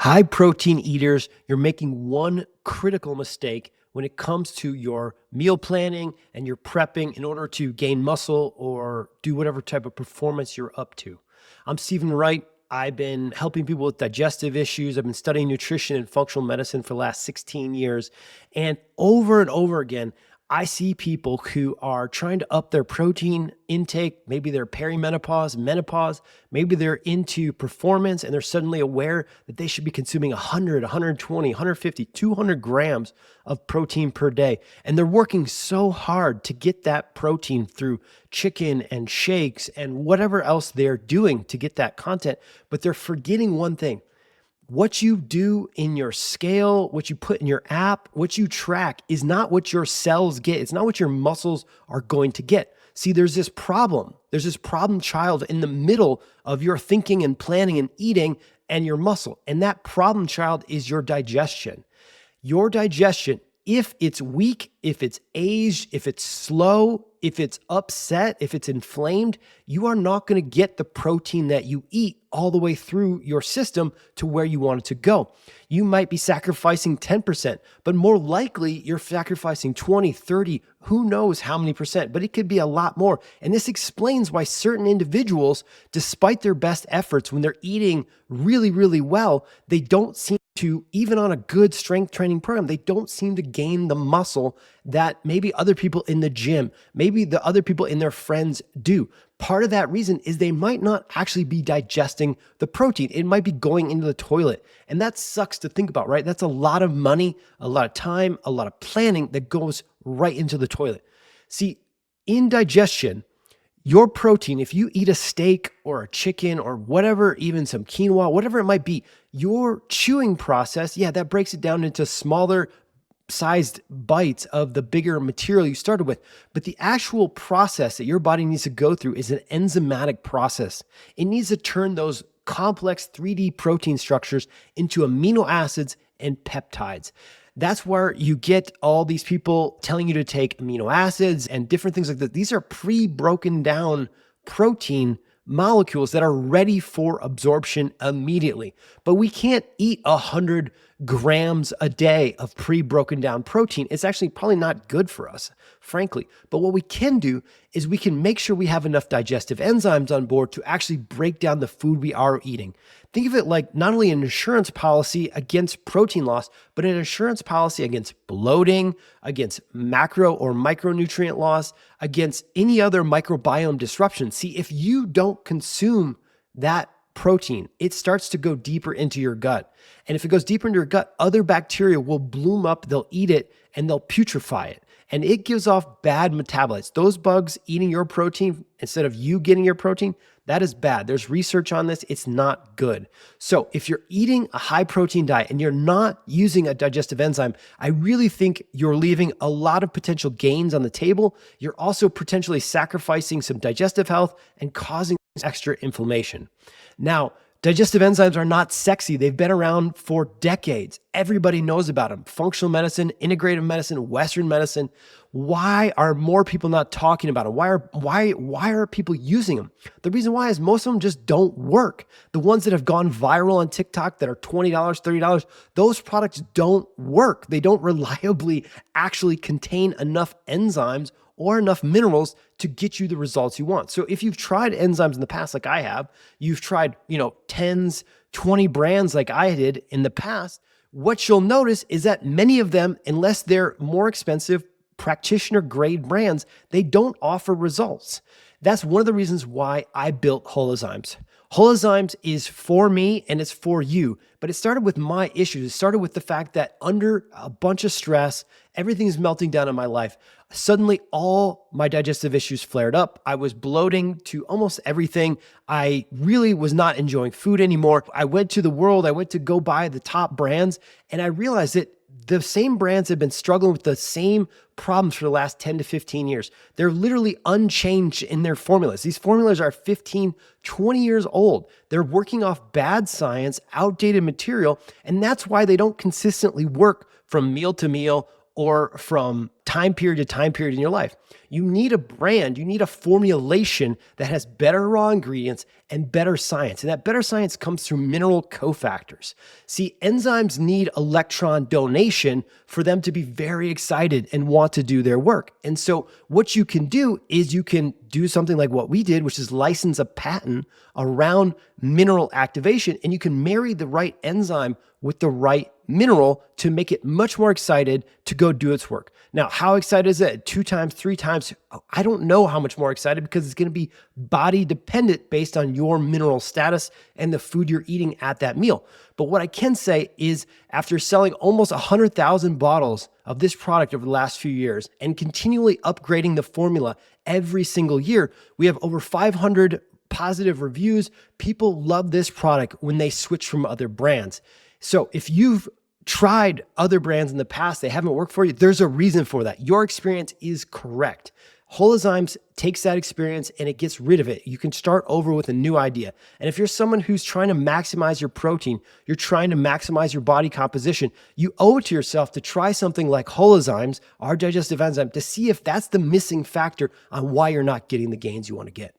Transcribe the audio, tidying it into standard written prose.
High protein eaters, you're making one critical mistake when it comes to your meal planning and your prepping in order to gain muscle or do whatever type of performance you're up to. I'm Stephen Wright. I've been helping people with digestive issues. I've been studying nutrition and functional medicine for the last 16 years. And over again, I see people who are trying to up their protein intake. Maybe they're perimenopause, menopause, maybe they're into performance and they're suddenly aware that they should be consuming 100, 120, 150, 200 grams of protein per day. And they're working so hard to get that protein through chicken and shakes and whatever else they're doing to get that content. But they're forgetting one thing: what you do in your scale, what you put in your app, what you track is not what your cells get. It's not what your muscles are going to get. See, there's this problem. There's this problem child in the middle of your thinking and planning and eating and your muscle. And that problem child is your digestion. Your digestion, if it's weak, if it's aged, if it's slow, if it's upset, if it's inflamed, you are not going to get the protein that you eat all the way through your system to where you want it to go. You might be sacrificing 10%, but more likely you're sacrificing 20, 30, who knows how many percent, but it could be a lot more. And this explains why certain individuals, despite their best efforts, when they're eating really, really well, they don't seem to, even on a good strength training program, they don't seem to gain the muscle that maybe other people in the gym, maybe the other people in their friends do. Part of that reason is they might not actually be digesting the protein. It might be going into the toilet. And that sucks to think about, right? That's a lot of money, a lot of time, a lot of planning that goes right into the toilet. See, in digestion, your protein, if you eat a steak or a chicken or whatever, even some quinoa, whatever it might be, your chewing process, that breaks it down into smaller sized bites of the bigger material you started with. But the actual process that your body needs to go through is an enzymatic process. It needs to turn those complex 3D protein structures into amino acids and peptides. That's where you get all these people telling you to take amino acids and different things like that. These are pre-broken down protein molecules that are ready for absorption immediately. But we can't eat 100 grams a day of pre-broken down protein. It's actually probably not good for us, frankly. But what we can do is we can make sure we have enough digestive enzymes on board to actually break down the food we are eating. Think of it like not only an insurance policy against protein loss, but an insurance policy against bloating, against macro or micronutrient loss, against any other microbiome disruption. See, if you don't consume that protein, it starts to go deeper into your gut. And if it goes deeper into your gut, other bacteria will bloom up, they'll eat it, and they'll putrefy it. And it gives off bad metabolites. Those bugs eating your protein instead of you getting your protein, that is bad. There's research on this. It's not good. So if you're eating a high protein diet and you're not using a digestive enzyme, I really think you're leaving a lot of potential gains on the table. You're also potentially sacrificing some digestive health and causing extra inflammation. Now, digestive enzymes are not sexy. They've been around for decades. Everybody knows about them. Functional medicine, integrative medicine, Western medicine. Why are more people not talking about them? Why are people using them? The reason why is most of them just don't work. The ones that have gone viral on TikTok that are $20, $30, those products don't work. They don't reliably actually contain enough enzymes or enough minerals to get you the results you want. So if you've tried enzymes in the past, like I have, you've tried, 10s, 20 brands like I did in the past, what you'll notice is that many of them, unless they're more expensive practitioner grade brands, they don't offer results. That's one of the reasons why I built Holozymes. Holozymes is for me and it's for you, but it started with my issues. It started with the fact that under a bunch of stress, everything is melting down in my life. Suddenly, all my digestive issues flared up. I was bloating to almost everything. I really was not enjoying food anymore. I went to the world. I went to go buy the top brands, and I realized that the same brands have been struggling with the same problems for the last 10 to 15 years. They're literally unchanged in their formulas. These formulas are 15, 20 years old. They're working off bad science, outdated material, and that's why they don't consistently work from meal to meal or from time period to time period in your life. You need a brand, you need a formulation that has better raw ingredients and better science. And that better science comes through mineral cofactors. See, enzymes need electron donation for them to be very excited and want to do their work. And so what you can do is you can do something like what we did, which is license a patent around mineral activation, and you can marry the right enzyme with the right mineral to make it much more excited to go do its work. Now, how excited is it? 2 times, 3 times? I don't know how much more excited, because it's going to be body dependent based on your mineral status and the food you're eating at that meal. But what I can say is, after selling almost 100,000 bottles of this product over the last few years and continually upgrading the formula every single year, we have over 500 positive reviews. People love this product when they switch from other brands. So if you've tried other brands in the past, they haven't worked for you, there's a reason for that. Your experience is correct. Holozymes takes that experience and it gets rid of it. You can start over with a new idea. And if you're someone who's trying to maximize your protein, you're trying to maximize your body composition, you owe it to yourself to try something like Holozymes, our digestive enzyme, to see if that's the missing factor on why you're not getting the gains you want to get.